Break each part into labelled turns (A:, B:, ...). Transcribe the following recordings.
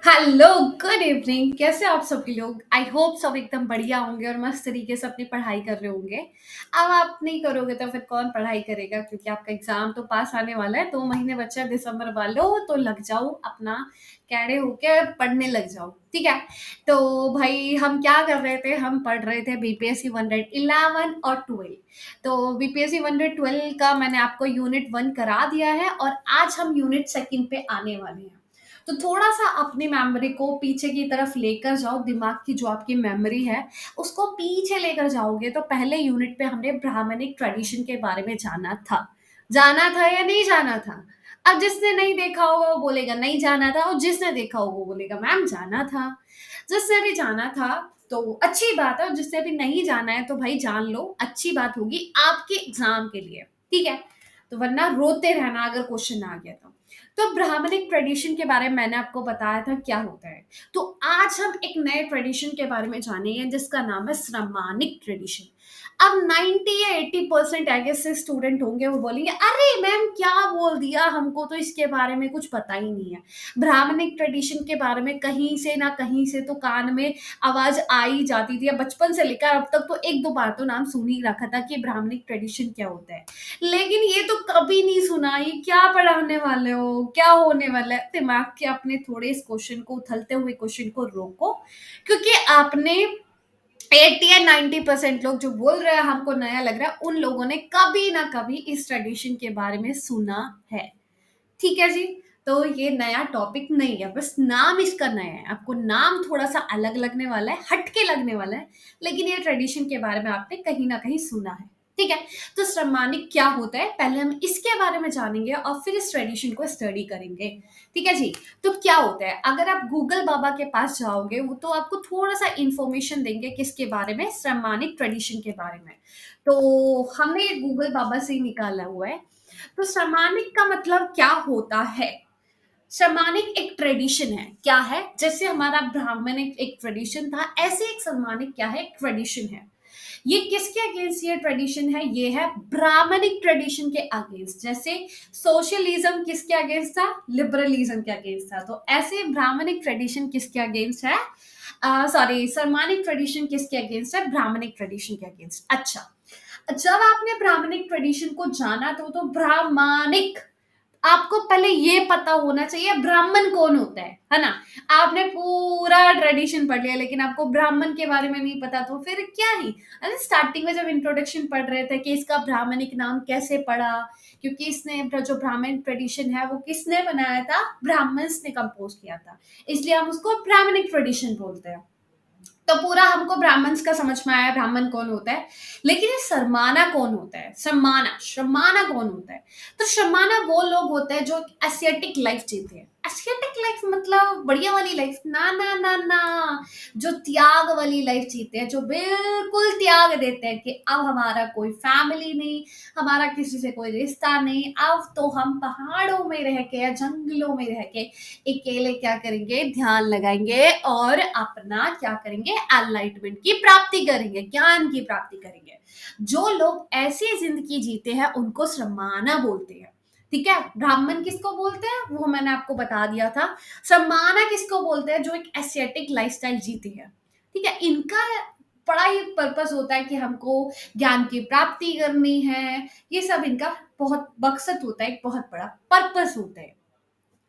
A: Hello, good evening. कैसे आप सभी लोग? आई होप सब एकदम बढ़िया होंगे और मस्त तरीके से अपनी पढ़ाई कर रहे होंगे। अब आप नहीं करोगे तो फिर कौन पढ़ाई करेगा, क्योंकि आपका एग्जाम तो पास आने वाला है। 2 महीने बच्चा है दिसंबर वालों, तो लग जाओ अपना कैडे होके पढ़ने लग जाओ। ठीक है। तो भाई हम क्या कर रहे थे? हम पढ़ रहे थे बीपीएससी 111 और 12। तो बीपीएससी 112 का मैंने आपको यूनिट 1 करा दिया है और आज हम यूनिट सेकंड पे आने वाले हैं। तो थोड़ा-सा अपनी मेमोरी को पीछे की तरफ लेकर जाओ, दिमाग की जो आपकी मेमोरी है, उसको पीछे लेकर जाओगे तो पहले यूनिट पे हमने ब्राह्मणिक ट्रेडिशन के बारे में जाना था। जाना था या नहीं जाना था? अब जिसने नहीं देखा होगा वो बोलेगा नहीं जाना था और जिसने देखा होगा वो बोलेगा मैम जाना था। जिसने भी जाना था तो अच्छी बात है और जिसने भी नहीं जाना है तो भाई जान लो, अच्छी बात होगी आपके एग्ज़ाम के लिए, ठीक है? तो वरना रोते रहना अगर क्वेश्चन आ गया तो। तो ब्राह्मणिक ट्रेडिशन के बारे में मैंने आपको बताया था क्या होता है। तो आज हम एक नए ट्रेडिशन के बारे में जानेंगे जिसका नाम है श्रमानिक ट्रेडिशन। अब 90 या 80% आई गेस से स्टूडेंट होंगे, वो बोलेंगे अरे मैम क्या बोल दिया, हमको तो इसके बारे में कुछ पता ही नहीं है। ब्राह्मणिक ट्रेडिशन के बारे में कहीं से ना कहीं से तो कान में आवाज आ ही जाती थी। बचपन से लेकर अब तक तो एक दो बार तो नाम सुन ही रखा था कि ब्राह्मणिक ट्रेडिशन क्या होता है, लेकिन ये तो कभी नहीं सुना। ये क्या पढ़ाने वाले हो, क्या होने वाला है? दिमाग के अपने थोड़े इस क्वेश्चन को, उथलते हुए क्वेश्चन को रोको, क्योंकि आपने 80 या 90% लोग जो बोल रहे हैं हमको नया लग रहा है, उन लोगों ने कभी ना कभी इस ट्रेडिशन के बारे में सुना है। ठीक है जी। तो ये नया टॉपिक नहीं है, बस नाम इसका नया है। आपको नाम थोड़ा सा अलग लगने वाला है, हटके लगने वाला है, लेकिन ये ट्रेडिशन के बारे में आपने कहीं ना कहीं सुना है। ठीक है। तो श्रमानिक क्या होता है पहले हम इसके बारे में जानेंगे और फिर इस ट्रेडिशन को स्टडी करेंगे। ठीक है जी। तो क्या होता है, अगर आप गूगल बाबा के पास जाओगे वो तो आपको थोड़ा सा इंफॉर्मेशन देंगे किसके बारे में, श्रमानिक ट्रेडिशन के बारे में। तो हमने गूगल बाबा से ही निकाला हुआ है। तो सामानिक का मतलब क्या होता है? सामानिक एक ट्रेडिशन है। क्या है? जैसे हमारा ब्राह्मणिक एक ट्रेडिशन था, ऐसे एक सामानिक क्या है? एक ट्रेडिशन है। ये किसके अगेंस्ट ये ट्रेडिशन है? ये है ब्राह्मणिक ट्रेडिशन के अगेंस्ट। जैसे सोशलिज्म किसके अगेंस्ट था? लिबरलिज्म के अगेंस्ट था। तो ऐसे ब्राह्मणिक ट्रेडिशन किसके अगेंस्ट है? सॉरी, सामानिक ट्रेडिशन किसके अगेंस्ट है? ब्राह्मणिक ट्रेडिशन के अगेंस्ट। अच्छा, जब आपने ब्राह्मणिक ट्रेडिशन को जाना तो ब्राह्मणिक, आपको पहले ये पता होना चाहिए ब्राह्मण कौन होता है ना? आपने पूरा ट्रेडिशन पढ़ लिया लेकिन आपको ब्राह्मण के बारे में नहीं पता, तो फिर क्या ही। अरे स्टार्टिंग में जब इंट्रोडक्शन पढ़ रहे थे कि इसका ब्राह्मणिक नाम कैसे पड़ा, क्योंकि इसने जो ब्राह्मण ट्रेडिशन है वो किसने बनाया था? ब्राह्मण्स ने कंपोज किया था, इसलिए हम उसको ब्राह्मणिक ट्रेडिशन बोलते हैं। तो पूरा हमको ब्राह्मण्स का समझ में आया, ब्राह्मण कौन होता है। लेकिन ये सरमाना कौन होता है? सरमाना, श्रमाना कौन होता है? तो श्रमाना वो लोग होते हैं जो एस्थेटिक लाइफ जीते हैं। एस्थेटिक लाइफ मतलब बढ़िया वाली लाइफ ना ना ना ना, जो त्याग वाली लाइफ जीते हैं, जो बिल्कुल त्याग देते हैं कि अब हमारा कोई फैमिली नहीं, हमारा किसी से कोई रिश्ता नहीं, अब तो हम पहाड़ों में रह के या जंगलों में रह के अकेले क्या करेंगे? ध्यान लगाएंगे और अपना क्या करेंगे? एनलाइटमेंट की प्राप्ति करेंगे, ज्ञान की प्राप्ति करेंगे। जो लोग ऐसी जिंदगी जीते हैं उनको श्रमाना बोलते हैं। ठीक है। ब्राह्मण किसको बोलते हैं वो मैंने आपको बता दिया था। श्रमाना किसको बोलते हैं? जो एक एस्थेटिक लाइफस्टाइल जीते हैं। ठीक है। इनका बड़ा ही पर्पस होता है कि हमको ज्ञान की प्राप्ति करनी है। ये सब इनका बहुत मकसद होता है, एक बहुत बड़ा पर्पस होता है।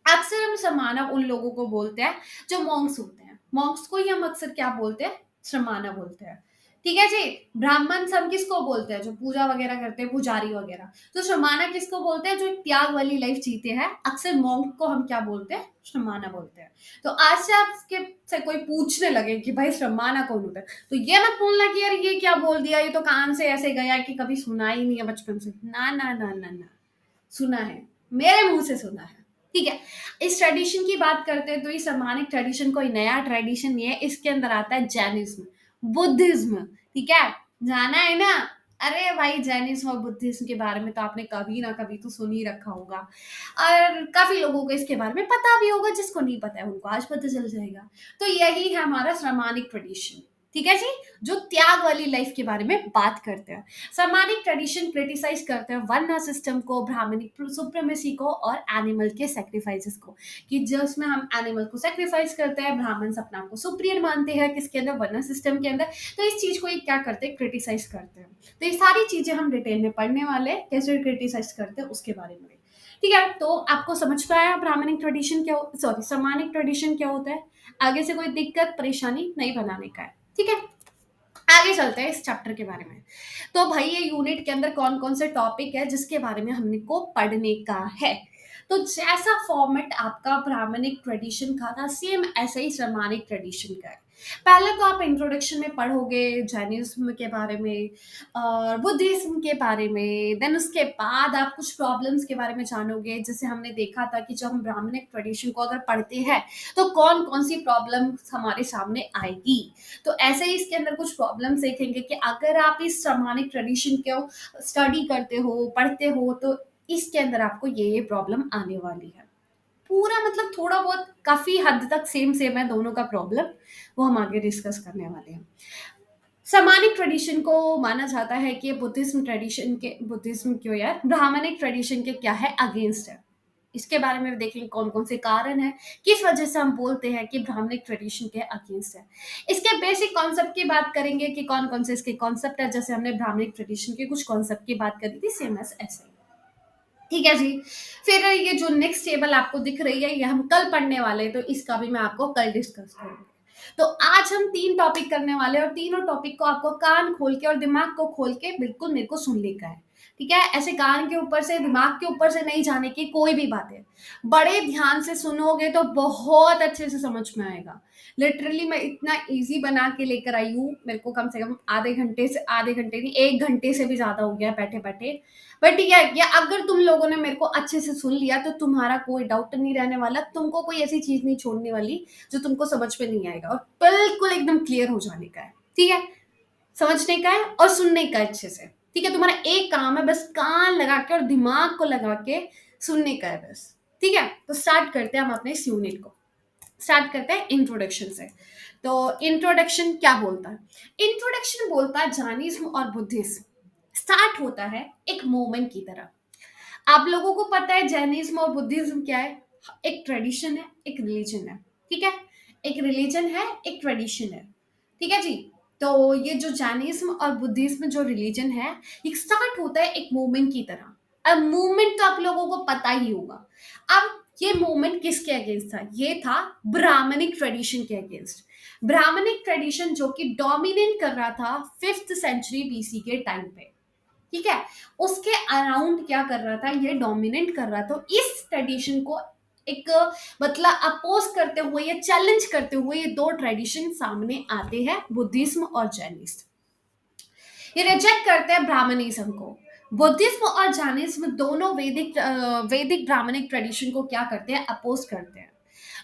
A: अक्सर हम समानव उन लोगों को बोलते हैं जो मॉन्क्स होते हैं। मॉन्क्स को ही हम अक्सर क्या बोलते हैं? श्रमाना बोलते हैं। ठीक है जी। ब्राह्मण सब किसको बोलते हैं? जो पूजा वगैरह करते हैं, पुजारी वगैरह। तो श्रमाना किसको बोलते हैं? जो एक त्याग वाली लाइफ जीते हैं। अक्सर मॉन्क को हम क्या बोलते हैं? श्रमाना बोलते हैं। तो आज से आपके से कोई पूछने लगे कि भाई श्रमाना कौन होता है, तो ये मत बोलना कि यार ये क्या बोल दिया, ये तो कान से ऐसे गया कि कभी सुना ही नहीं है बचपन से। ना ना ना ना ना, सुना है, मेरे मुंह से सुना है। ठीक है। इस ट्रेडिशन की बात करते हैं तो ये सामानिक ट्रेडिशन कोई नया ट्रेडिशन नहीं है। इसके अंदर आता है जैनिज्म, बुद्धिज्म। ठीक है। जाना है ना? अरे भाई, जैनिज्म और बुद्धिज्म के बारे में तो आपने कभी ना कभी तो सुन ही रखा होगा और काफी लोगों को इसके बारे में पता भी होगा। जिसको नहीं पता है उनको आज पता चल जाएगा। तो यही है हमारा सामानिक ट्रेडिशन। ठीक है जी, जो त्याग वाली लाइफ के बारे में बात करते हैं। सामाजिक ट्रेडिशन क्रिटिसाइज करते हैं वर्ण सिस्टम को, ब्राह्मणिक सुप्रीमेसी को और एनिमल के सेक्रीफाइसेस को, कि जिसमें हम एनिमल को सेक्रीफाइस करते हैं, ब्राह्मण अपने आप को सुप्रियर मानते हैं किसके अंदर, वर्ण सिस्टम के अंदर। तो इस चीज को ये क्या करते हैं, क्रिटिसाइज करते हैं। तो ये सारी चीजें हम डिटेल में पढ़ने वाले हैं, कैसे क्रिटिसाइज करते हैं उसके बारे में। ठीक है, तो आपको समझ में आया ब्राह्मणिक ट्रेडिशन क्या, सॉरी सामाजिक ट्रेडिशन क्या होता है। आगे से कोई दिक्कत परेशानी नहीं बनाने का है, ठीक है। आगे चलते हैं इस चैप्टर के बारे में। तो भाई ये यूनिट के अंदर कौन कौन से टॉपिक है जिसके बारे में हमने को पढ़ने का है। तो जैसा फॉर्मेट आपका ब्राह्मणिक ट्रेडिशन का था, सेम ऐसा ही सामानिक ट्रेडिशन का है। पहले तो आप इंट्रोडक्शन में पढ़ोगे जैनिज्म के बारे में और बुद्धिज्म के बारे में, देन उसके बाद आप कुछ प्रॉब्लम्स के बारे में जानोगे। जैसे हमने देखा था कि जब हम ब्राह्मणिक ट्रेडिशन को अगर पढ़ते हैं तो कौन कौन सी प्रॉब्लम हमारे सामने आएगी। तो ऐसे ही इसके अंदर कुछ प्रॉब्लम्स देखेंगे कि अगर आप इस सामाजिक ट्रेडिशन को स्टडी करते हो, पढ़ते हो, तो इसके अंदर आपको ये प्रॉब्लम आने वाली है। पूरा मतलब थोड़ा बहुत काफी हद तक सेम सेम है दोनों का प्रॉब्लम, वो हम आगे डिस्कस करने वाले हैं। सामाजिक ट्रेडिशन को माना जाता है कि बुद्धिज्म ट्रेडिशन के, बुद्धिज्म क्यों यार, ब्राह्मणिक ट्रेडिशन के क्या है, अगेंस्ट है। इसके बारे में देखेंगे कौन कौन से कारण है, किस वजह से हम बोलते हैं कि ब्राह्मणिक ट्रेडिशन के अगेंस्ट है। इसके बेसिक कॉन्सेप्ट की बात करेंगे कि कौन कौन से इसके कॉन्सेप्ट है। जैसे हमने ब्राह्मणिक ट्रेडिशन के कुछ कॉन्सेप्ट की बात करी थी, सेम एज ऐसे ही। ठीक है जी। फिर ये जो नेक्स्ट टेबल आपको दिख रही है, ये हम कल पढ़ने वाले हैं, तो इसका भी मैं आपको कल डिस्कस करूंगी। तो आज हम 3 टॉपिक करने वाले हैं और तीनों टॉपिक को आपको कान खोल के और दिमाग को खोल के बिल्कुल मेरे को सुनने का है। ठीक है, ऐसे कान के ऊपर से दिमाग के ऊपर से नहीं जाने की कोई भी बात है। बड़े ध्यान से सुनोगे तो बहुत अच्छे से समझ में आएगा। लिटरली मैं इतना इजी बना के लेकर आई हूँ, मेरे को कम से कम आधे घंटे से, आधे घंटे नहीं 1 घंटे से भी ज्यादा हो गया बैठे बैठे। बट ठीक है, ये अगर तुम लोगों ने मेरे को अच्छे से सुन लिया तो तुम्हारा कोई डाउट नहीं रहने वाला, तुमको कोई ऐसी चीज नहीं छोड़ने वाली जो तुमको समझ में नहीं आएगा, और बिल्कुल एकदम क्लियर हो जाने का है। ठीक है, समझने का है और सुनने का है अच्छे से। ठीक है, तुम्हारा एक काम है बस कान लगा के और दिमाग को लगा के सुनने का है बस। ठीक है, तो स्टार्ट करते हैं हम अपने इस यूनिट को। स्टार्ट करते हैं इंट्रोडक्शन से। तो इंट्रोडक्शन क्या बोलता है, इंट्रोडक्शन बोलता है जैनिज्म और बुद्धिज्म स्टार्ट होता है एक मूवमेंट की तरह। आप लोगों को पता है जैनिज्म और बुद्धिज्म क्या है, एक ट्रेडिशन है, एक रिलीजन है। ठीक है, एक रिलीजन है, एक ट्रेडिशन है। ठीक है जी। तो ये जो जैनिज्म और बुद्धिज्म जो रिलीजन है, ये स्टार्ट होता है एक मूवमेंट की तरह। अब मूवमेंट तो आप लोगों को पता ही होगा। अब ये मूवमेंट किसके अगेंस्ट था, ये था ब्राह्मणिक ट्रेडिशन के अगेंस्ट। ब्राह्मणिक ट्रेडिशन जो कि डोमिनेट कर रहा था 5th सेंचुरी बीसी के टाइम पे। ठीक है, उसके अराउंड क्या कर रहा था, ये डोमिनेट कर रहा था। इस ट्रेडिशन को एक मतलब अपोज करते हुए या चैलेंज करते हुए ये दो ट्रेडिशन सामने आते हैं, बुद्धिज्म और जैनिज्म। ये रिजेक्ट करते हैं ब्राह्मणिज्म को। बुद्धिज्म और जैनिज्म दोनों वैदिक ब्राह्मणिक ट्रेडिशन को क्या करते हैं, अपोज करते हैं,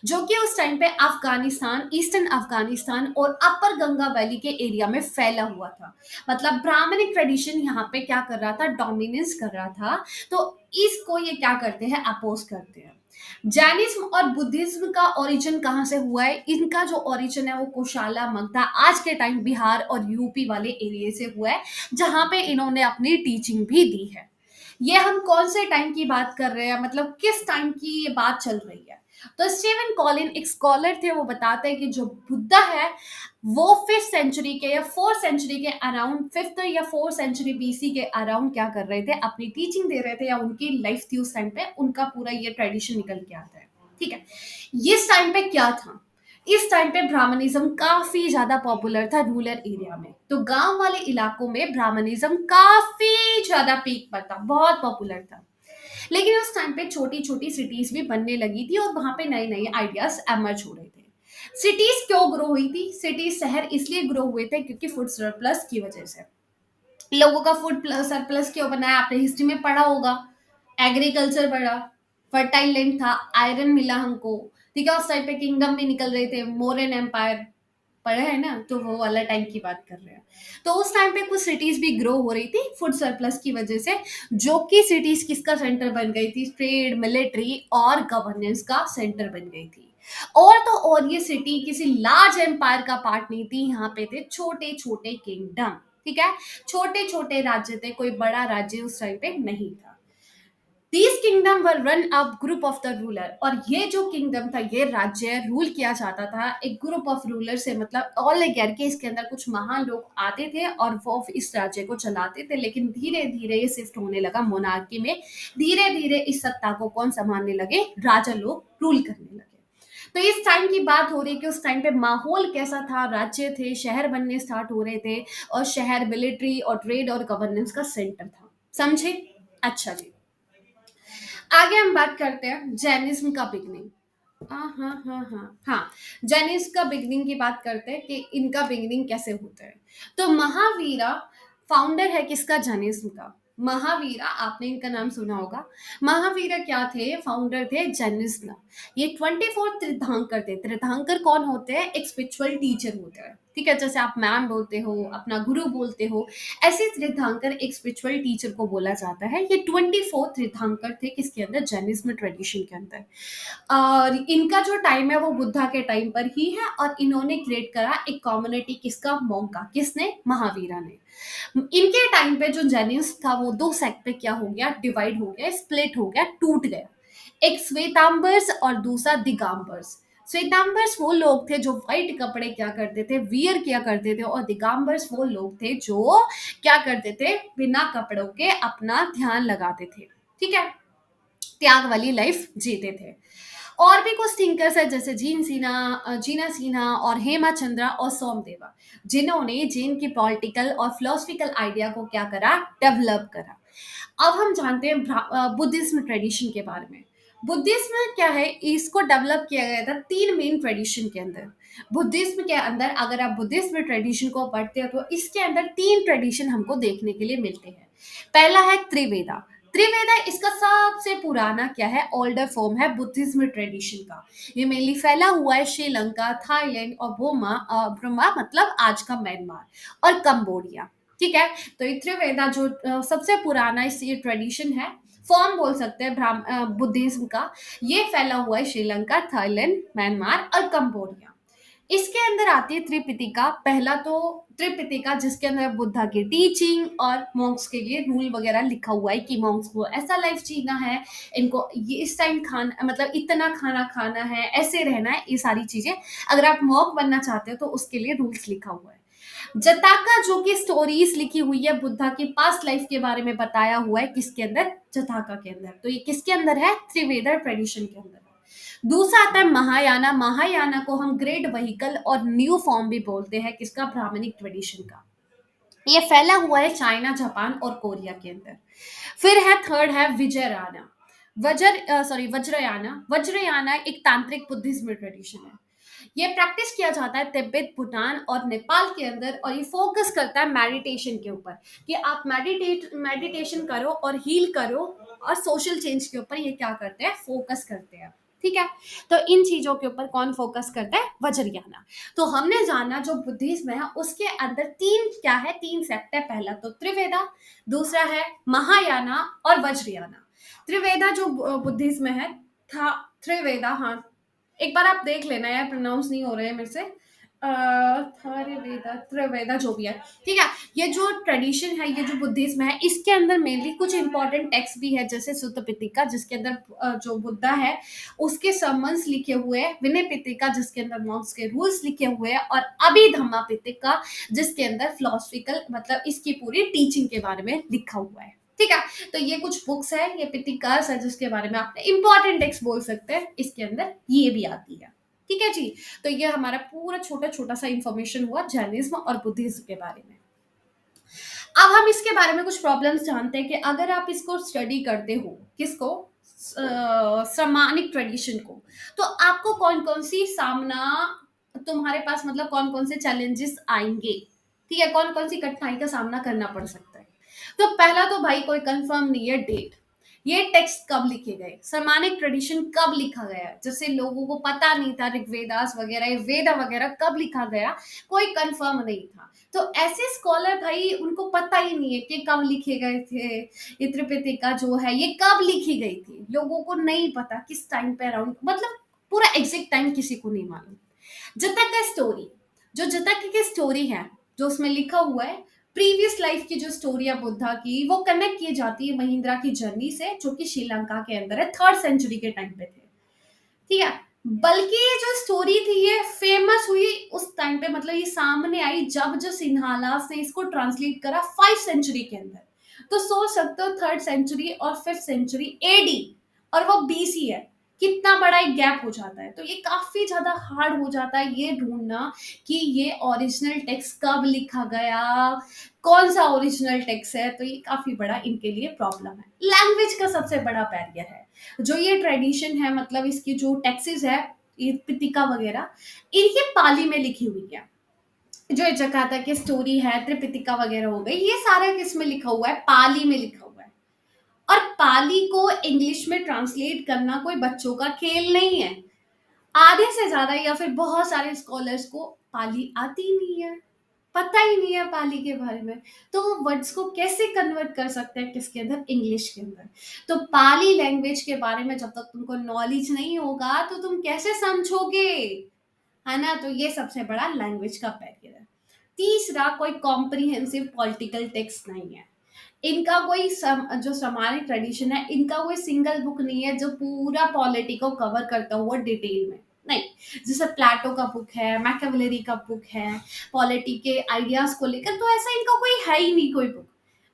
A: जो कि उस टाइम पे अफगानिस्तान, ईस्टर्न अफगानिस्तान और अपर गंगा वैली के एरिया में फैला हुआ था। मतलब ब्राह्मणिक ट्रेडिशन यहाँ पे क्या कर रहा था, डोमिनेंस कर रहा था। तो इसको ये क्या करते हैं, अपोज करते हैं। जैनिज्म और बुद्धिज्म का ओरिजिन कहाँ से हुआ है, इनका जो ओरिजिन है वो कुशाला, मगधा, आज के टाइम बिहार और यूपी वाले एरिया से हुआ है, जहां पे इन्होंने अपनी टीचिंग भी दी है। ये हम कौन से टाइम की बात कर रहे हैं, मतलब किस टाइम की ये बात चल रही है। तो स्टीवन कॉलिन एक स्कॉलर थे, वो बताते हैं कि जो बुद्धा है वो 5th सेंचुरी के या 4th सेंचुरी के अराउंड, 5th या 4th सेंचुरी बीसी के अराउंड क्या कर रहे थे, अपनी टीचिंग दे रहे थे, या उनकी लाइफ थी उस टाइम पे, उनका पूरा ये ट्रेडिशन निकल के आता है। ठीक है, इस टाइम पे क्या था, इस टाइम पे ब्राह्मणिज्म काफी ज्यादा पॉपुलर था रूरल एरिया में। तो गांव वाले इलाकों में ब्राह्मणिज्म काफी ज्यादा पीक पर था, बहुत पॉपुलर था। लेकिन उस टाइम पे छोटी छोटी सिटीज भी बनने लगी थी और वहां पे नए नए आइडियाज एमर्ज हो रहे थे। सिटीज क्यों ग्रो हुई थी, सिटीज शहर इसलिए ग्रो हुए थे क्योंकि फूड सरप्लस की वजह से। लोगों का फूड सरप्लस क्यों बना है, आपने हिस्ट्री में पढ़ा होगा। एग्रीकल्चर बढ़ा, फर्टाइल लैंड था, आयरन मिला हमको। ठीक है, उस टाइम पे किंगडम भी निकल रहे थे, मोरन एम्पायर पढ़ा है ना, तो वो वाला टाइम की बात कर रहे हैं। तो उस टाइम पे कुछ सिटीज भी ग्रो हो रही थी फूड सरप्लस की वजह से, जो कि सिटीज किसका सेंटर बन गई थी, ट्रेड, मिलिट्री और गवर्नेंस का सेंटर बन गई थी। और तो और ये सिटी किसी लार्ज एम्पायर का पार्ट नहीं थी, यहाँ पे थे छोटे छोटे किंगडम। ठीक है, छोटे छोटे राज्य थे, कोई बड़ा राज्य उस टाइम पे नहीं था। These kingdom were run a group of the ruler, और ये जो किंगडम था, ये राज्य रूल किया जाता था एक ग्रुप ऑफ रूलर से, मतलब ऑल के इसके अंदर कुछ महान लोग आते थे और वो इस राज्य को चलाते थे। लेकिन धीरे धीरे ये शिफ्ट होने लगा मोनार्की में, धीरे धीरे इस सत्ता को कौन संभालने लगे, राजा लोग रूल करने लगे। तो इस टाइम की बात हो रही है कि उस टाइम पे माहौल कैसा था, राज्य थे, शहर बनने स्टार्ट हो रहे थे, और शहर मिलिट्री और ट्रेड और गवर्नेंस का सेंटर था। समझे? अच्छा जी, आगे हम बात करते हैं जैनिज्म का बिगनिंग। हाँ हाँ हाँ हाँ हाँ, जैनिज्म का बिगनिंग की बात करते हैं कि इनका बिगनिंग कैसे होता है। तो महावीरा फाउंडर है किसका, जैनिज्म का। महावीरा, आपने इनका नाम सुना होगा। महावीरा क्या थे, फाउंडर थे जैनिज्म का। ये 24 तीर्थंकर थे। तीर्थंकर कौन होते हैं, एक स्पिरिचुअल टीचर होते हैं। ठीक है, जैसे आप मैम बोलते हो, अपना गुरु बोलते हो, ऐसे तीर्थंकर एक स्पिरिचुअल टीचर को बोला जाता है। ये 24 तीर्थंकर थे किसके अंदर, जैनिज्म ट्रेडिशन के अंदर। और इनका जो टाइम है वो बुद्धा के टाइम पर ही है, और इन्होंने क्रिएट करा एक कम्युनिटी, किसका, मॉन्क का। किसने, महावीरा ने। इनके टाइम पे जो जेनियस था वो दो सेक्ट पे क्या हो गया, डिवाइड हो गया, स्प्लिट हो गया, टूट गया। एक श्वेतांबर्स और दूसरा दिगंबर्स। श्वेतांबर्स वो लोग थे जो व्हाइट कपड़े क्या करते थे, वियर किया करते थे, और दिगंबर्स वो लोग थे जो क्या करते थे, बिना कपड़ों के अपना ध्यान लगाते थे। ठीक है, त्याग वाली लाइफ जीते थे। और भी कुछ थिंकर्स है जैसे जीना सिन्हा और हेमा चंद्रा और सोमदेवा, जिन्होंने जैन की पॉलिटिकल और फिलोसफिकल आइडिया को क्या करा, डेवलप करा। अब हम जानते हैं बुद्धिज्म ट्रेडिशन के बारे में। बुद्धिज्म क्या है, इसको डेवलप किया गया था तीन मेन ट्रेडिशन के अंदर। बुद्धिज्म के अंदर अगर आप बुद्धिज्म ट्रेडिशन को पढ़ते हो तो इसके अंदर तीन ट्रेडिशन हमको देखने के लिए मिलते हैं। पहला है त्रिवेदा। त्रिवेदा इसका सबसे पुराना क्या है, ओल्डर फॉर्म है बुद्धिज्म ट्रेडिशन का। ये मेनली फैला हुआ है श्रीलंका, थाईलैंड और ब्रह्मा मतलब आज का म्यांमार और कंबोडिया। ठीक है, तो ये त्रिवेदा जो सबसे पुराना इस ये ट्रेडिशन है, फॉर्म बोल सकते हैं बुद्धिज्म का। ये फैला हुआ है श्रीलंका, थाईलैंड, म्यांमार और कंबोडिया। इसके अंदर आती है त्रिपिटिका। पहला तो त्रिपिटिका जिसके अंदर बुद्धा की टीचिंग और मॉन्क्स के लिए रूल वगैरह लिखा हुआ है कि मॉन्क्स को ऐसा लाइफ जीना है, इनको ये इस टाइम खाना, मतलब इतना खाना खाना है, ऐसे रहना है, ये सारी चीजें। अगर आप मॉन्क बनना चाहते हो तो उसके लिए रूल्स लिखा हुआ है। जताका जो कि स्टोरीज लिखी हुई है बुद्धा की पास्ट लाइफ के बारे में बताया हुआ है, किसके अंदर, जताका के अंदर। तो ये किसके अंदर है, त्रिवेदा ट्रेडिशन के अंदर है। दूसरा आता है महायाना। महायाना को हम ग्रेट व्हीकल और न्यू फॉर्म भी बोलते हैं, किसका, ब्राह्मणिक ट्रेडिशन का। ये फैला हुआ है चाइना, जापान और कोरिया के अंदर। फिर है थर्ड है विजयराना। वज्रयाना। वज्रयाना एक तांत्रिक बुद्धिज्म ट्रेडिशन है। ये प्रैक्टिस किया जाता है तिब्बत, भूटान और नेपाल के अंदर, और ये फोकस करता है मेडिटेशन के ऊपर, कि आप मेडिटेशन करो और हील करो, और सोशल चेंज के ऊपर ये क्या करते हैं, फोकस करते हैं। ठीक है, तो इन चीजों के ऊपर कौन फोकस करता है, वज्रयाना। तो हमने जाना जो बुद्धिज्म है उसके अंदर तीन क्या है, तीन सेक्ट है। पहला तो त्रिवेदा, दूसरा है महायाना और वज्रयाना। त्रिवेदा जो बुद्धिज्म है था, त्रिवेदा, हाँ, एक बार आप देख लेना यार, प्रोनाउंस नहीं हो रहे हैं मेरे से। त्रिवेदा, त्रिवेदा जो भी है। ठीक है, ये जो ट्रेडिशन है, ये जो बुद्धिज्म है, इसके अंदर मेनली कुछ इंपॉर्टेंट टेक्स्ट भी है, जैसे सुत्त पिटिका जिसके अंदर जो बुद्धा है उसके समन्स लिखे हुए हैं, विनय पिटिका जिसके अंदर मॉन्क्स के रूल्स लिखे हुए हैं, और अभिधम्मा पिटिका जिसके अंदर फिलोसफिकल मतलब इसकी पूरी टीचिंग के बारे में लिखा हुआ है। ठीक है, तो ये कुछ बुक्स है, ये पिटिकास है जिसके बारे में आपने इंपॉर्टेंट टेक्स्ट बोल सकते हैं, इसके अंदर ये भी आती है। ठीक है जी, तो ये हमारा पूरा छोटा छोटा सा इंफॉर्मेशन हुआ जैनिज्म और बुद्धिज्म के बारे में। अब हम इसके बारे में कुछ प्रॉब्लम्स जानते हैं कि अगर आप इसको स्टडी करते हो, किसको, सामानिक ट्रेडिशन को, तो आपको कौन कौन सी सामना, तुम्हारे पास मतलब कौन कौन से चैलेंजेस आएंगे। ठीक है, कौन कौन सी कठिनाई का सामना करना पड़ सकता है। तो पहला तो भाई कोई कंफर्म नहीं है डेट, ये टेक्स्ट कब लिखे गए, सामानिक ट्रेडिशन कब लिखा गया, जैसे लोगों को पता नहीं था ऋग्वेदास वगैरह, ये वेदा वगैरह कब लिखा गया, कोई कंफर्म नहीं था। तो ऐसे स्कॉलर भाई उनको पता ही नहीं है कि कब लिखे गए थे, ये त्रिपिटिका जो है ये कब लिखी गई थी, लोगों को नहीं पता किस टाइम पे अराउंड, मतलब पूरा एग्जैक्ट टाइम किसी को नहीं मालूम। जतक स्टोरी, जो जतक की स्टोरी है, जो उसमें लिखा हुआ है, प्रीवियस लाइफ की जो स्टोरी है बुद्धा की, वो कनेक्ट की जाती है महिंद्रा की जर्नी से, जो कि श्रीलंका के अंदर है, 3rd सेंचुरी के टाइम पे थे। ठीक है। बल्कि ये जो स्टोरी थी ये फेमस हुई उस टाइम पे, मतलब ये सामने आई जब जो सिन्हालास ने इसको ट्रांसलेट करा 5th सेंचुरी के अंदर। तो सोच सकते हो 3rd सेंचुरी और 5th सेंचुरी एडी, और वो बीसी है, कितना बड़ा एक गैप हो जाता है। तो ये काफी ज्यादा हार्ड हो जाता है ये ढूंढना कि ये ओरिजिनल टेक्स्ट कब लिखा गया, कौन सा ओरिजिनल टेक्स्ट है। तो ये काफी बड़ा इनके लिए प्रॉब्लम है। लैंग्वेज का सबसे बड़ा बैरियर है। जो ये ट्रेडिशन है, मतलब इसकी जो टेक्सेस है, ये पितिका वगैरह, इनकी पाली में लिखी हुई है। जो ये जकाता की स्टोरी है, त्रिपितिका वगैरह हो गई, ये सारा किस में लिखा हुआ है, पाली में लिखा हुआ है। और पाली को इंग्लिश में ट्रांसलेट करना कोई बच्चों का खेल नहीं है। आधे से ज्यादा या फिर बहुत सारे स्कॉलर्स को पाली आती ही नहीं है, पता ही नहीं है पाली के बारे में। तो वो वर्ड्स को कैसे कन्वर्ट कर सकते हैं किसके अंदर, इंग्लिश के अंदर। तो पाली लैंग्वेज के बारे में जब तक तुमको नॉलेज नहीं होगा तो तुम कैसे समझोगे, है ना। तो ये सबसे बड़ा लैंग्वेज का बैरियर है। तीसरा, कोई कॉम्प्रिहेंसिव पॉलिटिकल टेक्स्ट नहीं है। इनका कोई जो सामाजिक ट्रेडिशन है, इनका कोई सिंगल बुक नहीं है जो पूरा पॉलिटी को कवर करता हुआ डिटेल में, नहीं। जैसे प्लेटो का बुक है, मैकियावेली का बुक है, पॉलिटी के आइडियाज को लेकर, तो ऐसा इनका कोई है ही नहीं कोई बुक।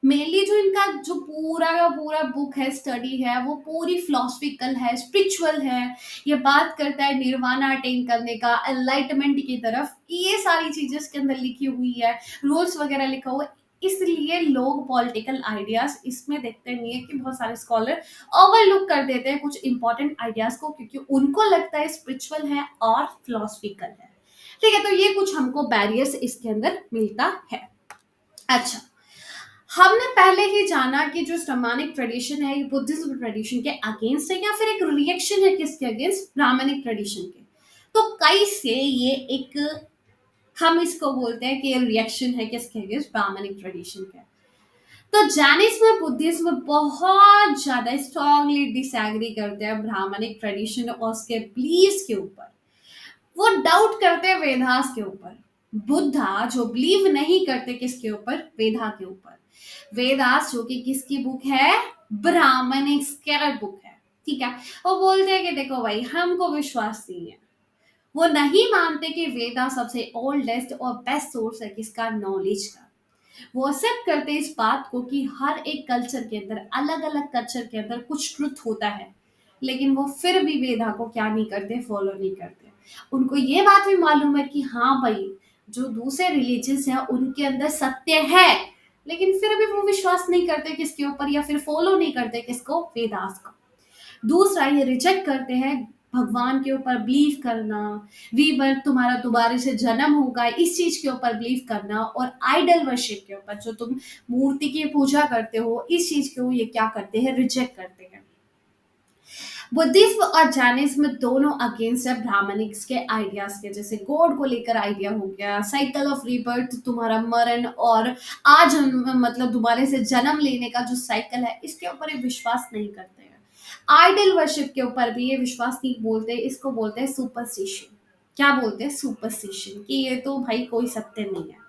A: मेनली जो इनका जो पूरा का पूरा बुक है, स्टडी है, वो पूरी फिलोसफिकल है, स्पिरिचुअल है। ये बात करता है निर्वाणा अटेन करने का, एनलाइटमेंट की तरफ, ये सारी चीजें इसके अंदर लिखी हुई है, रूल्स वगैरह लिखा हुआ है। इसलिए लोग पॉलिटिकल आइडियाज इसमें देखते नहीं है, कि बहुत सारे स्कॉलर ओवरलुक कर देते हैं कुछ इंपॉर्टेंट आइडियाज को, क्योंकि उनको लगता है स्पिरिचुअल है और फिलोसफिकल है। ठीक है। तो ये कुछ हमको बैरियर्स इसके अंदर मिलता है। अच्छा, हमने पहले ही जाना कि जो स्टमानिक ट्रेडिशन है ये बुद्धिज्म ट्रेडिशन के अगेंस्ट है, या फिर एक रिएक्शन है किसके अगेंस्ट, ब्राह्मणिक ट्रेडिशन के। तो कैसे ये एक, हम इसको बोलते हैं कि रिएक्शन है किसके अगेंस्ट, ब्राह्मणिक ट्रेडिशन के। तो जैनिज्म बुद्धिज्म बहुत ज्यादा स्ट्रांगली डिसएग्री करते हैं ब्राह्मणिक ट्रेडिशन और उसके बिलीव्स के ऊपर। वो डाउट करते हैं वेदास के ऊपर। बुद्धा जो बिलीव नहीं करते किसके ऊपर, वेदा के ऊपर। वेदास जो कि किसकी बुक है, ब्राह्मणिक स्केलर बुक है। ठीक है। वो बोलते हैं कि देखो भाई, हमको विश्वास नहीं है। वो नहीं मानते कि वेदा सबसे ओल्डेस्ट और बेस्ट सोर्स है किसका, नॉलेज का। वो एक्सेप्ट करते इस बात को कि हर एक कल्चर के अंदर, अलग अलग कल्चर के अंदर कुछ ट्रुथ होता है, लेकिन वो फिर भी वेदा को क्या नहीं करते, फॉलो नहीं करते। उनको ये बात भी मालूम है कि हाँ भाई, जो दूसरे रिलीजियंस हैं उनके अंदर सत्य है, लेकिन फिर भी वो विश्वास नहीं करते किसके ऊपर, या फिर फॉलो नहीं करते किसको, वेदास को। दूसरा, ये रिजेक्ट करते हैं भगवान के ऊपर बिलीव करना, रीबर्थ, तुम्हारा दोबारा से जन्म होगा, इस चीज के ऊपर बिलीव करना, और आइडल वर्शिप के ऊपर, जो तुम मूर्ति की पूजा करते हो, इस चीज को ये क्या करते हैं, रिजेक्ट करते हैं। बुद्धिज्म और जैनिज्म दोनों अगेंस्ट है ब्राह्मणिक्स के आइडियाज के। जैसे गॉड को लेकर आइडिया हो गया, साइकिल ऑफ रीबर्थ, तुम्हारा मरण और आज मतलब दोबारा से जन्म लेने का जो साइकिल है, इसके ऊपर ये विश्वास नहीं करते हैं। आइडल वर्शिप के ऊपर भी ये विश्वास नहीं, बोलते इसको बोलते हैं सुपरस्टिशन। क्या बोलते हैं, सुपरस्टिशन, कि ये तो भाई कोई सत्य नहीं है।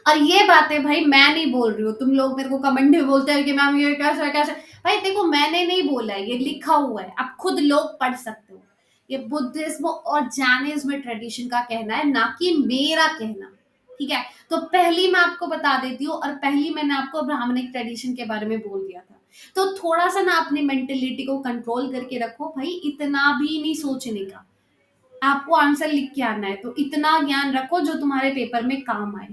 A: और ये बातें भाई मैं नहीं बोल रही हूँ, तुम लोग मेरे को कमेंट में बोलते हैं कि मैम ये कैसे कैसे। भाई देखो, मैंने नहीं बोला है, ये लिखा हुआ है, आप खुद लोग पढ़ सकते हो। ये बुद्धिज्म और जैनिज्म ट्रेडिशन का कहना है, ना कि मेरा कहना। ठीक है। तो पहली मैं आपको बता देती हूँ, और पहली मैंने आपको ब्राह्मणिक ट्रेडिशन के बारे में बोल दिया था। तो थोड़ा सा ना अपनी मेंटेलिटी को कंट्रोल करके रखो भाई, इतना भी नहीं सोचने का। आपको आंसर लिख के आना है, तो इतना ज्ञान रखो जो तुम्हारे पेपर में काम आए।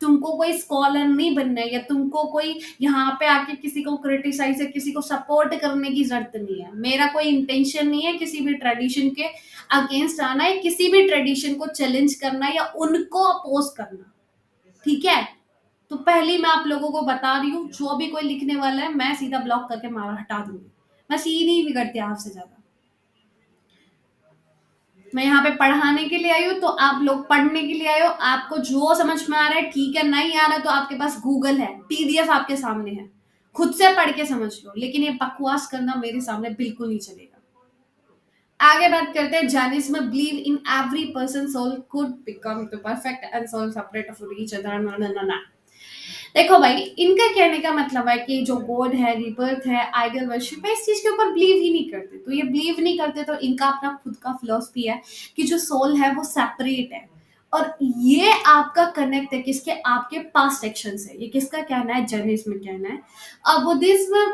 A: तुमको कोई स्कॉलर नहीं बनना है, या तुमको कोई यहाँ पे आके किसी को क्रिटिसाइज या किसी को सपोर्ट करने की जरूरत नहीं है। मेरा कोई इंटेंशन नहीं है किसी भी ट्रेडिशन के अगेंस्ट आना है, किसी भी ट्रेडिशन को चैलेंज करना या उनको अपोज करना। ठीक है। तो पहले मैं आप लोगों को बता रही हूँ, जो भी कोई लिखने वाला है मैं सीधा ब्लॉक करके मारा हटा दूंगी। मैं सीन ही बिगड़ती आपसे ज्यादा। मैं यहाँ पे पढ़ाने के लिए आई हूँ, तो आप लोग पढ़ने के लिए आए हो। आपको जो समझ में आ रहा है ठीक है, नहीं आ रहा तो आपके पास गूगल है, पीडीएफ आपके सामने है, खुद से पढ़ के समझ लो। लेकिन ये बकवास करना मेरे सामने बिल्कुल नहीं चलेगा। आगे बात करते हैं Jainism believe in every person soul could become the perfect and soul separate from each other ना ना ना ना। देखो भाई, इनका कहने का मतलब है कि जो गॉड है, रिबर्थ है, आइडियल वर्शिप है, इस चीज के ऊपर बिलीव ही नहीं करते। तो ये बिलीव नहीं करते, तो इनका अपना खुद का फिलोसफी है कि जो सोल है वो सेपरेट है। और ये आपका कनेक्ट है किसके, आपके पास्ट एक्शन से। ये किसका कहना है, जैनिज्म में कहना है। अब बुद्धिज्म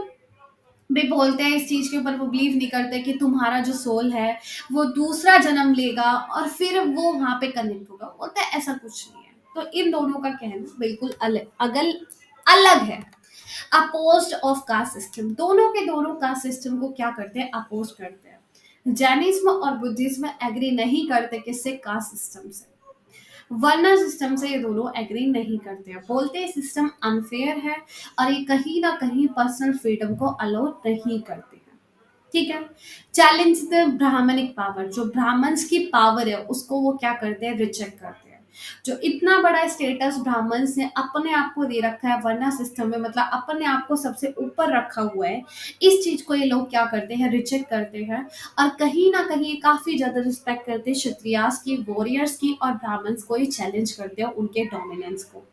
A: भी बोलते हैं इस चीज के ऊपर, वो बिलीव नहीं करते कि तुम्हारा जो सोल है वो दूसरा जन्म लेगा और फिर वो वहां पे कनेक्ट होगा। बोलते हैं ऐसा कुछ नहीं है। तो इन दोनों का कहना बिल्कुल अलग अगल अलग है। अपोज्ड ऑफ कास्ट सिस्टम, दोनों के दोनों कास्ट सिस्टम को क्या करते हैं, अपोज करते हैं। जैनिज्म और बुद्धिज्म एग्री नहीं करते किससे, कास्ट सिस्टम से। वर्ना सिस्टम से ये दोनों एग्री नहीं करते हैं, बोलते हैं सिस्टम अनफेयर है और ये कहीं ना कहीं पर्सनल फ्रीडम को अलाउ नहीं करते हैं। ठीक है। चैलेंज द ब्राह्मणिक पावर, जो ब्राह्मण्स की पावर है उसको वो क्या करते हैं, रिजेक्ट करते हैं। जो इतना बड़ा स्टेटस ब्राह्मण्स ने अपने आप को दे रखा है वर्ना सिस्टम में, मतलब अपने आप को सबसे ऊपर रखा हुआ है, इस चीज को ये लोग क्या करते हैं, रिजेक्ट करते हैं। और कहीं ना कहीं काफी ज्यादा रिस्पेक्ट करते हैं क्षत्रियास की, वॉरियर्स की, और ब्राह्मण्स को ही चैलेंज करते हैं उनके डोमिनेंस को।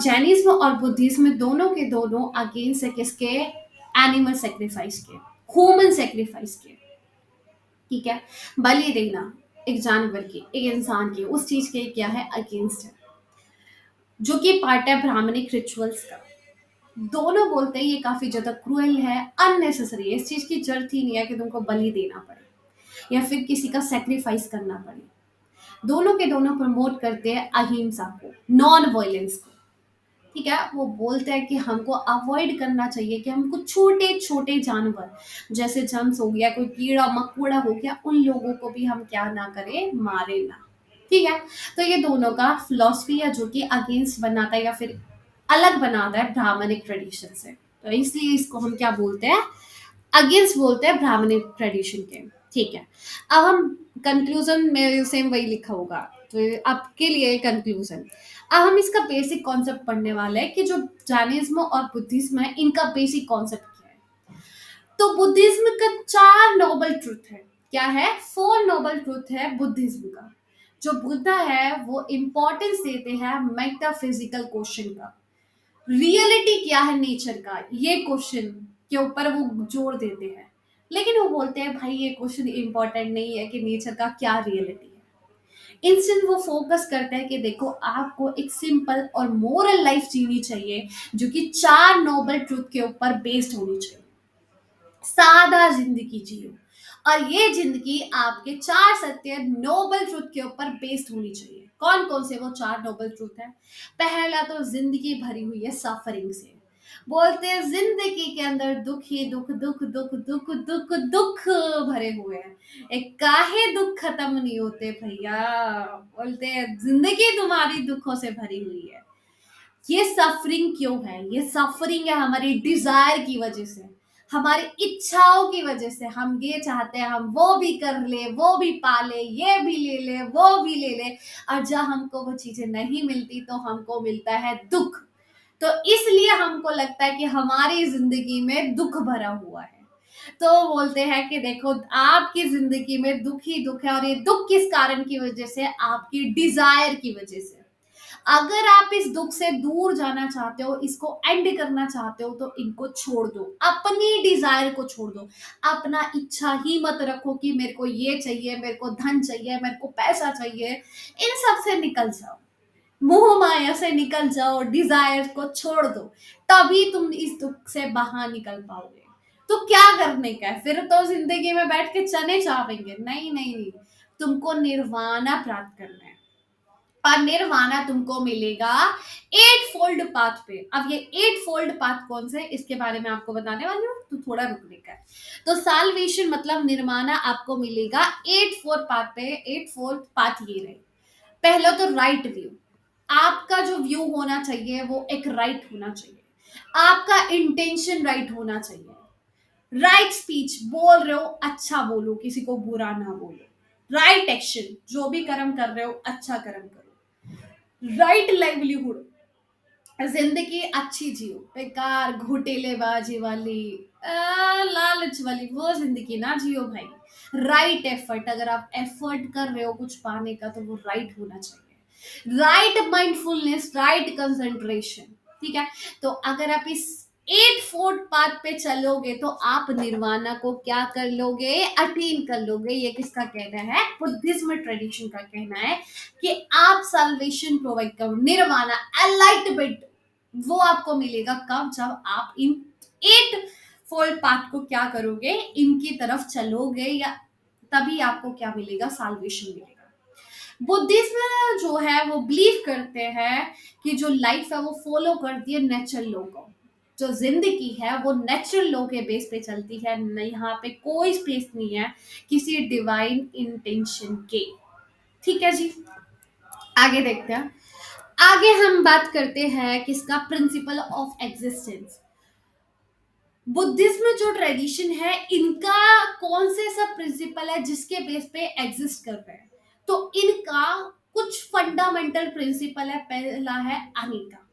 A: जैनिज्म और बुद्धिज्म दोनों के दोनों अगेंस्ट है किसके, एनिमल सेक्रीफाइस के, ह्यूमन सेक्रीफाइस के। ठीक है। बलि देना एक जानवर की, एक इंसान की, उस चीज के क्या है, अगेंस्ट है। जो कि पार्ट है ब्राह्मणिक रिचुअल्स का। दोनों बोलते हैं ये काफी ज्यादा क्रूएल है, अननेसेसरी है, इस चीज की जरूरत ही नहीं है कि तुमको बलि देना पड़े या फिर किसी का सेक्रीफाइस करना पड़े। दोनों के दोनों प्रमोट करते हैं अहिंसा को, नॉन वायलेंस को। ठीक है। वो बोलते हैं कि हमको अवॉइड करना चाहिए, कि हमको छोटे छोटे जानवर जैसे जम्स हो गया, कोई कीड़ा मकोड़ा हो गया, उन लोगों को भी हम क्या ना करें, मारे ना। ठीक है। तो ये दोनों का फिलॉसफी है जो कि अगेंस्ट बनाता है या फिर अलग बनाता है ब्राह्मणिक ट्रेडिशन से। तो इसलिए इसको हम क्या बोलते हैं, अगेंस्ट बोलते हैं ब्राह्मणिक ट्रेडिशन के। ठीक है। अब हम कंक्लूजन में सेम वही लिखा होगा, तो आपके लिए कंक्लूजन। अब हम इसका बेसिक कॉन्सेप्ट पढ़ने वाले हैं कि जो जैनिज्म और बुद्धिज्म है इनका बेसिक कॉन्सेप्ट क्या है। तो बुद्धिज्म का चार नोबल ट्रुथ है। क्या है, फोर नोबल ट्रुथ है बुद्धिज्म का। जो बुद्धा है वो इंपॉर्टेंस देते हैं मेटाफिजिकल क्वेश्चन का, रियलिटी क्या है नेचर का, ये क्वेश्चन के ऊपर वो जोर देते हैं। लेकिन वो बोलते हैं भाई ये क्वेश्चन इंपॉर्टेंट नहीं है कि नेचर का क्या रियलिटी है। इंस्टेंट वो फोकस करते हैं कि देखो आपको एक सिंपल और मोरल लाइफ जीनी चाहिए जो कि चार नोबल ट्रूथ के ऊपर बेस्ड होनी चाहिए। सादा जिंदगी जियो, और ये जिंदगी आपके चार सत्य नोबल ट्रूथ के ऊपर बेस्ड होनी चाहिए। कौन कौन से वो चार नोबल ट्रूथ है। पहला तो जिंदगी भरी हुई है सफरिंग से। बोलते हैं जिंदगी के अंदर दुख ही दुख, दुख दुख दुख दुख दुख भरे हुए हैं। एक काहे दुख खत्म नहीं होते भैया। बोलते हैं जिंदगी तुम्हारी दुखों से भरी हुई है। ये सफरिंग क्यों है, ये सफरिंग है हमारी डिजायर की वजह से, हमारी इच्छाओं की वजह से। हम ये चाहते हैं हम वो भी कर ले, वो भी पाले, ये भी ले ले, वो भी ले ले, और जब हमको वो चीजें नहीं मिलती तो हमको मिलता है दुख। तो इसलिए हमको लगता है कि हमारी जिंदगी में दुख भरा हुआ है। तो बोलते हैं कि देखो आपकी जिंदगी में दुख ही दुख है, और ये दुख किस कारण की वजह से, आपकी डिजायर की वजह से। अगर आप इस दुख से दूर जाना चाहते हो, इसको एंड करना चाहते हो, तो इनको छोड़ दो, अपनी डिजायर को छोड़ दो। अपना इच्छा ही मत रखो कि मेरे को ये चाहिए, मेरे को धन चाहिए, मेरे को पैसा चाहिए। इन सब से निकल जाओ, मोह माया से निकल जाओ, डिजायर को छोड़ दो। तभी तुम इस दुख से बाहर निकल पाओगे। तो क्या करने का है फिर, तो जिंदगी में बैठ के चने चावेंगे, नहीं नहीं नहीं। तुमको निर्वाणा प्राप्त करना है, और निर्वाणा तुमको मिलेगा एट फोल्ड पाथ पे। अब ये एट फोल्ड पाथ कौन से, इसके बारे में आपको बताने वाली हूँ, तो थोड़ा रुकने का है। तो साल्वेशन मतलब निर्वाणा आपको मिलेगा एट फोर पाथ पे। एट फोर्थ पाथ ये रहे। पहला तो राइट व्यू, आपका जो व्यू होना चाहिए वो एक राइट होना चाहिए। आपका इंटेंशन राइट होना चाहिए। राइट स्पीच, बोल रहे हो अच्छा बोलो, किसी को बुरा ना बोलो। राइट एक्शन, जो भी कर्म कर रहे हो अच्छा कर्म करो। राइट लाइवलीहुड, जिंदगी अच्छी जियो, बेकार घोटेलेबाजी वाली लालच वाली वो जिंदगी ना जियो भाई। राइट एफर्ट, अगर आप एफर्ट कर रहे हो कुछ पाने का तो वो राइट होना चाहिए। Right mindfulness, right concentration. ठीक है। तो अगर आप इस एट फोर्थ पाथ पे चलोगे तो आप निर्वाणा को क्या कर लोगे, अटेन कर लोगे। ये किसका कहना है, बुद्धिज्म ट्रेडिशन का कहना है कि आप साल्वेशन प्रोवाइड करो, निर्वाणा एनलाइटमेंट वो आपको मिलेगा कब, जब आप इन एट फोल्ड पाथ को क्या करोगे, इनकी तरफ चलोगे, या तभी आपको क्या मिलेगा, साल्वेशन मिलेगा। बुद्धिज्म जो है वो बिलीव करते हैं कि जो लाइफ है वो फॉलो करती है नेचुरल लॉ को। जो जिंदगी है वो नेचुरल लॉ के बेस पे चलती है, यहाँ पे कोई स्पेस नहीं है किसी डिवाइन इंटेंशन के। ठीक है जी। आगे देखते हैं। आगे हम बात करते हैं किसका, प्रिंसिपल ऑफ एग्जिस्टेंस। बुद्धिज्म जो ट्रेडिशन है इनका कौन से सब प्रिंसिपल है जिसके बेस पे एग्जिस्ट कर रहे हैं। तो इनका कुछ फंडामेंटल प्रिंसिपल है। पहला है अनिका,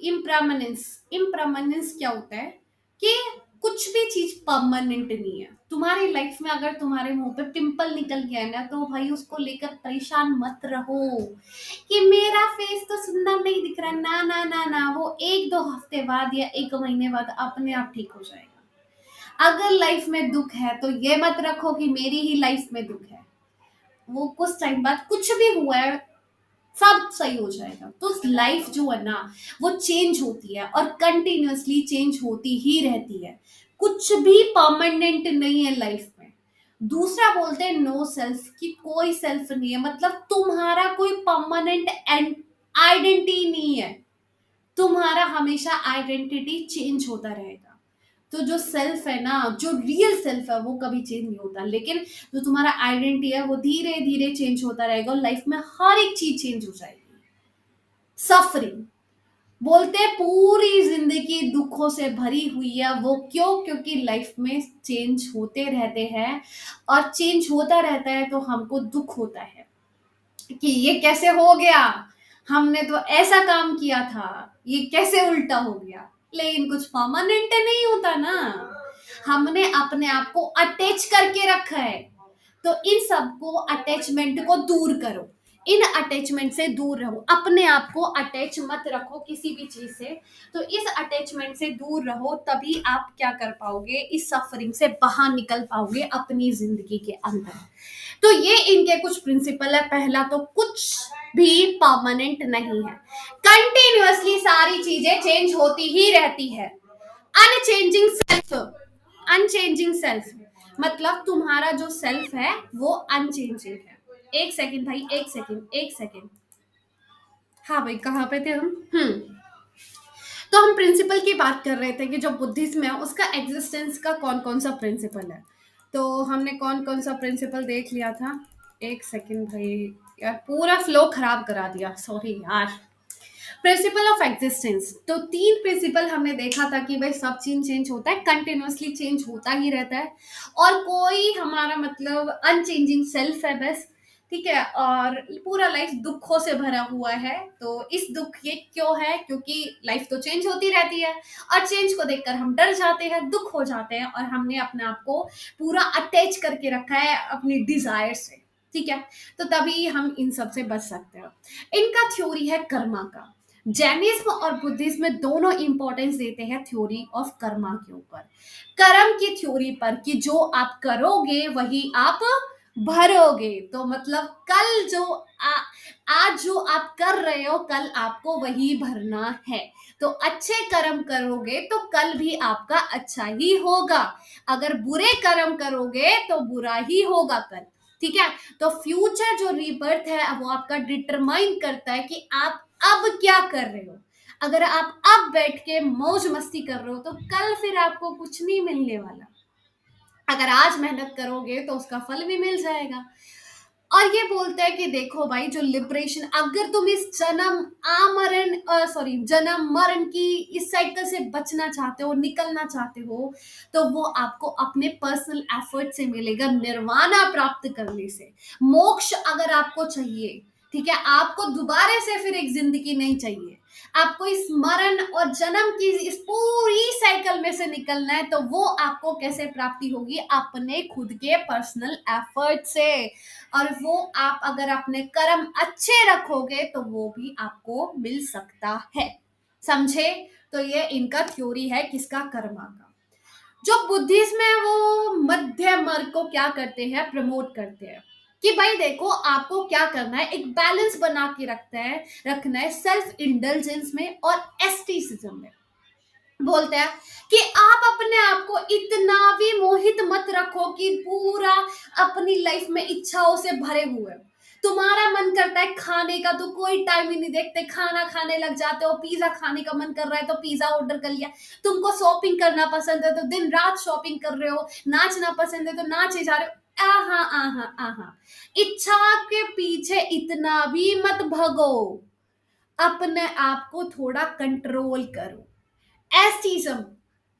A: इम्प्रमनेंस। इम्प्रमनेंस क्या होता है कि कुछ भी चीज परमानेंट नहीं है। तुम्हारी लाइफ में अगर तुम्हारे मुंह पे पिंपल निकल गया है ना, तो भाई उसको लेकर परेशान मत रहो कि मेरा फेस तो सुंदर नहीं दिख रहा। ना ना ना ना, वो एक दो हफ्ते बाद या एक महीने बाद अपने आप ठीक हो जाएगा। अगर लाइफ में दुख है तो ये मत रखो कि मेरी ही लाइफ में दुख है। वो कुछ टाइम बाद कुछ भी हुआ है सब सही हो जाएगा। तो लाइफ जो है ना वो चेंज होती है और कंटिन्यूअसली चेंज होती ही रहती है। कुछ भी परमानेंट नहीं है लाइफ में। दूसरा बोलते हैं नो सेल्फ, कि कोई सेल्फ नहीं है, मतलब तुम्हारा कोई परमानेंट आइडेंटिटी नहीं है। तुम्हारा हमेशा आइडेंटिटी चेंज होता रहेगा। तो जो सेल्फ है ना, जो रियल सेल्फ है वो कभी चेंज नहीं होता, लेकिन जो तुम्हारा आइडेंटिटी है वो धीरे धीरे चेंज होता रहेगा और लाइफ में हर एक चीज चेंज हो जाएगी। सफरिंग बोलते हैं पूरी जिंदगी दुखों से भरी हुई है। वो क्यों, क्योंकि लाइफ में चेंज होते रहते हैं और चेंज होता रहता है तो हमको दुख होता है कि ये कैसे हो गया, हमने तो ऐसा काम किया था, ये कैसे उल्टा हो गया। लेकिन कुछ परमानेंट नहीं होता ना, हमने अपने आप को अटैच करके रखा है। तो इन सबको अटैचमेंट को दूर करो, इन अटैचमेंट से दूर रहो, अपने आप को अटैच मत रखो किसी भी चीज से। तो इस अटैचमेंट से दूर रहो, तभी आप क्या कर पाओगे, इस सफरिंग से बाहर निकल पाओगे अपनी जिंदगी के अंदर। तो ये इनके कुछ प्रिंसिपल है। पहला तो कुछ भी परमानेंट नहीं है, कंटिन्यूअसली सारी चीजें चेंज होती ही रहती है। अनचेंजिंग सेल्फ, अनचेंजिंग सेल्फ मतलब तुम्हारा जो सेल्फ है वो अनचेंजिंग है। एक सेकंड भाई, एक सेकंड, एक सेकंड। हाँ भाई, कहाँ पे थे हम? तो हम प्रिंसिपल की बात कर रहे थे कि जो बुद्धिज्म है उसका एग्जिस्टेंस का कौन कौन सा प्रिंसिपल है। तो हमने कौन कौन सा प्रिंसिपल देख लिया था। एक सेकंड भाई, यार पूरा फ्लो खराब करा दिया, सॉरी यार। प्रिंसिपल ऑफ एग्जिस्टेंस, तो तीन प्रिंसिपल हमने देखा था कि भाई सब चीज चेंज होता है, कंटिन्यूअसली चेंज होता ही रहता है, और कोई हमारा मतलब अनचेंजिंग सेल्फ है बस। ठीक है। और पूरा लाइफ दुखों से भरा हुआ है। तो इस दुख ये क्यों है, क्योंकि लाइफ तो चेंज होती रहती है और चेंज को देखकर हम डर जाते हैं, दुख हो जाते हैं, और हमने अपने आप को पूरा अटैच करके रखा है अपनी डिजायर से। ठीक है। तो तभी हम इन सब से बच सकते हैं। इनका थ्योरी है कर्मा का। जैनिज्म और बुद्धिज्म में दोनों इंपॉर्टेंस देते हैं थ्योरी ऑफ कर्मा के ऊपर, कर्म की थ्योरी पर, कि जो आप करोगे वही आप भरोगे। तो मतलब कल जो आज जो आप कर रहे हो कल आपको वही भरना है। तो अच्छे कर्म करोगे तो कल भी आपका अच्छा ही होगा, अगर बुरे कर्म करोगे तो बुरा ही होगा कल। ठीक है। तो फ्यूचर जो रीबर्थ है वो आपका डिटरमाइन करता है कि आप अब क्या कर रहे हो। अगर आप अब बैठ के मौज मस्ती कर रहे हो तो कल फिर आपको कुछ नहीं मिलने वाला। अगर आज मेहनत करोगे तो उसका फल भी मिल जाएगा। और ये बोलते हैं कि देखो भाई, जो लिबरेशन, अगर तुम इस जन्म आमरण सॉरी जन्म मरण की इस साइकिल से बचना चाहते हो, निकलना चाहते हो, तो वो आपको अपने पर्सनल एफर्ट से मिलेगा, निर्वाणा प्राप्त करने से। मोक्ष अगर आपको चाहिए ठीक है, आपको दोबारा से फिर एक जिंदगी नहीं चाहिए। आपको इस मरण और जन्म की इस पूरी साइकिल में से निकलना है, तो वो आपको कैसे प्राप्ति होगी? अपने खुद के पर्सनल एफर्ट से। और वो आप अगर अपने कर्म अच्छे रखोगे तो वो भी आपको मिल सकता है। समझे? तो ये इनका थ्योरी है किसका? कर्मा का। जो बुद्धिज्म है वो मध्य मार्ग को क्या करते हैं? प्रमोट करते हैं कि भाई देखो, आपको क्या करना है, एक बैलेंस बना के रखना है सेल्फ इंडल्जेंस में और एस्टिसिज्म में। बोलते हैं कि आप अपने आप को इतना भी मोहित मत रखो कि पूरा अपनी लाइफ में इच्छाओं से भरे हुए हो। तुम्हारा मन करता है खाने का, तो कोई टाइम ही नहीं देखते, खाना खाने लग जाते हो। पिज्जा खाने का मन कर रहा है तो पिज्जा ऑर्डर कर लिया। तुमको शॉपिंग करना पसंद है तो दिन रात शॉपिंग कर रहे हो। नाचना पसंद है तो नाचे जा रहे हो। आहा आहा आहा। इच्छा के पीछे इतना भी मत भगो। अपने आप को थोड़ा कंट्रोल करो। एस्थीज्म,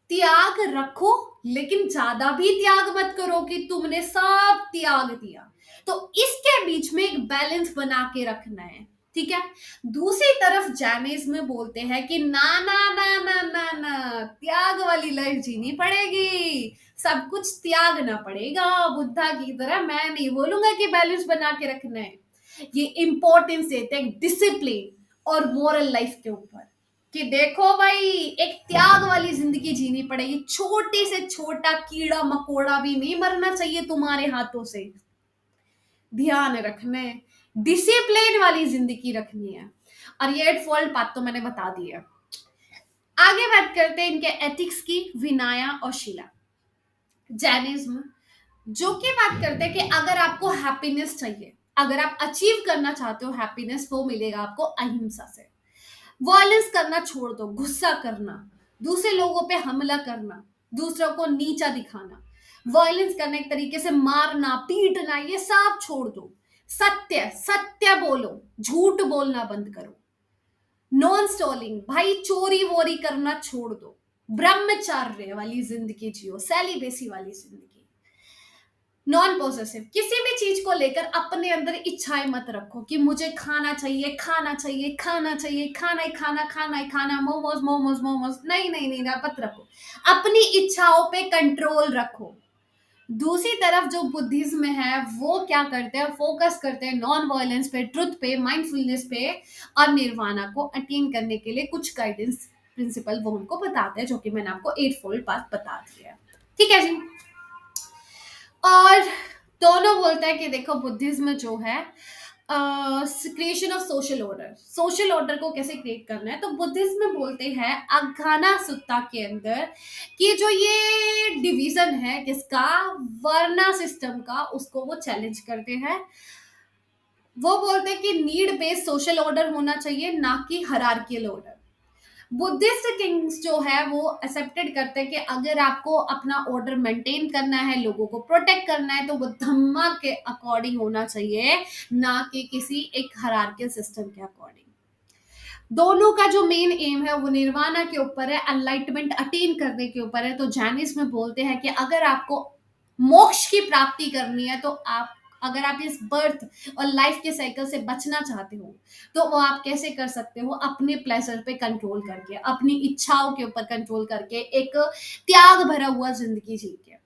A: त्याग रखो, लेकिन ज्यादा भी त्याग मत करो कि तुमने सब त्याग दिया। तो इसके बीच में एक बैलेंस बना के रखना है। ठीक है। दूसरी तरफ जैनिज्म में बोलते हैं कि ना ना ना ना ना ना, त्याग वाली लाइफ जीनी पड़ेगी, सब कुछ त्यागना पड़ेगा। बुद्धा की तरह मैं नहीं बोलूंगा कि बैलेंस बना के रखना है। ये इंपॉर्टेंस देते हैं डिसिप्लिन और मोरल लाइफ के ऊपर कि देखो भाई, एक त्याग वाली जिंदगी जीनी पड़ेगी। छोटे से छोटा कीड़ा मकोड़ा भी नहीं मरना चाहिए तुम्हारे हाथों से। ध्यान रखना है, डिसिप्लिन वाली जिंदगी रखनी है। और ये एट फॉल्ट बात तो मैंने बता दी है। आगे बात करते हैं इनके एथिक्स की, विनाया और शिला। जैनिज्म जो कि बात करते हैं कि अगर आपको हैप्पीनेस चाहिए, अगर आप अचीव करना चाहते हो हैप्पीनेस, वो मिलेगा आपको अहिंसा से। वॉयलेंस करना छोड़ दो, गुस्सा करना, दूसरे लोगों पे हमला करना, दूसरों को नीचा दिखाना, वॉयलेंस करना, एक तरीके से मारना पीटना, ये सब छोड़ दो। सत्य सत्य बोलो, झूठ बोलना बंद करो। नॉन स्टॉलिंग, भाई चोरी वोरी करना छोड़ दो। ब्रह्मचार्य वाली जिंदगी जियो, सेलिबेसी वाली जिंदगी। नॉन पॉसेसिव, किसी भी चीज को लेकर अपने अंदर इच्छाएं मत रखो कि मुझे खाना चाहिए खाना चाहिए खाना चाहिए, खाना ही खाना, खाना ही खाना, मोमोज मोमोज मोमोज, नहीं नहीं नहीं ना, मत रखो। अपनी इच्छाओं पे कंट्रोल रखो। दूसरी तरफ जो बुद्धिज्म है वो क्या करते हैं? फोकस करते हैं नॉन वायलेंस पे, ट्रुथ पे, माइंडफुलनेस पे, और निर्वाणा को अटेन करने के लिए कुछ गाइडेंस प्रिंसिपल वो उनको बताते हैं, जो कि मैंने आपको एट फोल्ड बात बता दी है। ठीक है जी। और दोनों बोलते हैं कि देखो, बुद्धिज्म जो है creation of social order, social order को कैसे क्रिएट करना है, तो बुद्धिज्म में बोलते हैं अज्ञाना सुत्ता के अंदर कि जो ये डिवीजन है किसका? वर्ना सिस्टम का, उसको वो चैलेंज करते हैं। वो बोलते हैं कि नीड बेस्ड सोशल ऑर्डर होना चाहिए, ना कि हरार्कियल ऑर्डर। बुद्धिस्ट किंग्स जो है वो एक्सेप्टेड करते हैं कि अगर आपको अपना ऑर्डर मेंटेन करना है, लोगों को प्रोटेक्ट करना है, तो वो धम्मा के अकॉर्डिंग होना चाहिए, ना कि किसी एक हरार्कियल सिस्टम के अकॉर्डिंग। दोनों का जो मेन एम है वो निर्वाणा के ऊपर है, एनलाइटमेंट अटेन करने के ऊपर है। तो जैनिस में बोलते हैं कि अगर आपको मोक्ष की प्राप्ति करनी है, तो आप, अगर आप इस बर्थ और लाइफ के साइकिल से बचना चाहते हो, तो वो आप कैसे कर सकते हो? अपने प्लेजर पे कंट्रोल करके, अपनी इच्छाओं के ऊपर कंट्रोल करके, एक त्याग भरा हुआ जिंदगी जी के।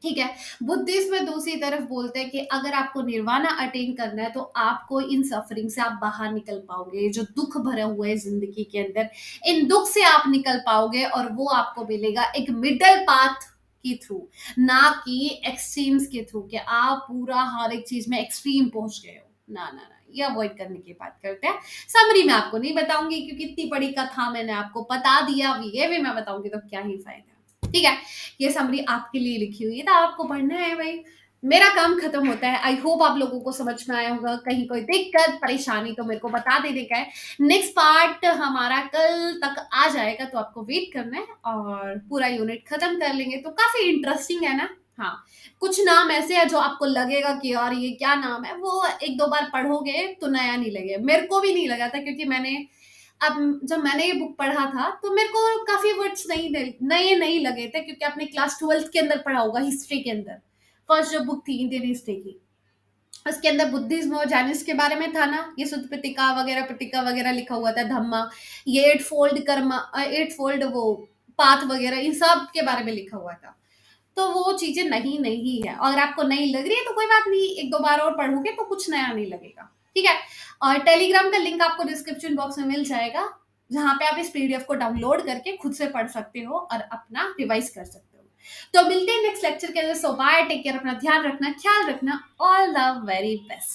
A: ठीक है। बुद्धिस्ट में दूसरी तरफ बोलते हैं कि अगर आपको निर्वाणा अटेन करना है, तो आपको इन सफरिंग से आप बाहर निकल पाओगे, जो दुख भरा हुआ है जिंदगी के अंदर, इन दुख से आप निकल पाओगे, और वो आपको मिलेगा एक मिडल पाथ के थ्रू, ना कि एक्सट्रीम्स के थ्रू, कि आप पूरा हर एक चीज में एक्सट्रीम पहुंच गए हो। ना ना ना, ये अवॉइड करने की बात करते हैं। समरी में आपको नहीं बताऊंगी, क्योंकि इतनी बड़ी कथा मैंने आपको बता दिया, अभी ये भी मैं बताऊंगी तो क्या ही फायदा। ठीक है। ये समरी आपके लिए लिखी हुई है, तो आपको पढ़ना है भाई। मेरा काम खत्म होता है। आई होप आप लोगों को समझ में आया होगा। कहीं कोई दिक्कत परेशानी तो मेरे को बता देने का है। नेक्स्ट पार्ट हमारा कल तक आ जाएगा, तो आपको वेट करना है, और पूरा यूनिट खत्म कर लेंगे। तो काफी इंटरेस्टिंग है ना? हाँ। कुछ नाम ऐसे है जो आपको लगेगा कि यार ये क्या नाम है, वो एक दो बार पढ़ोगे तो नया नहीं लगे। मेरे को भी नहीं लगा था, क्योंकि मैंने, अब जब मैंने ये बुक पढ़ा था तो मेरे को काफी वर्ड्स नए नहीं लगे थे, क्योंकि आपने क्लास 12th के अंदर पढ़ा होगा हिस्ट्री के अंदर, फर्स्ट जो बुक थी इंडियन हिस्ट्री की। उसके अंदर बुद्धिज्म और जैनिज्म के बारे में था ना, ये सुत्त पिटिका वगैरह लिखा हुआ था, धम्मा, ये eight fold karma, eight fold वो पाथ वगैरह, इन सब के बारे में लिखा हुआ था। तो वो चीजें नहीं है। अगर आपको नहीं लग रही है तो कोई बात नहीं, एक दो बार और पढ़ोगे तो कुछ नया नहीं लगेगा। ठीक है। और टेलीग्राम का लिंक आपको डिस्क्रिप्शन बॉक्स में मिल जाएगा, जहां पे आप इस पीडीएफ को डाउनलोड करके खुद से पढ़ सकते हो और अपना रिवाइज कर सकते हो। तो मिलते हैं नेक्स्ट लेक्चर के अंदर। सो बाय, टेक केयर, अपना ध्यान रखना, ख्याल रखना, ऑल द वेरी बेस्ट।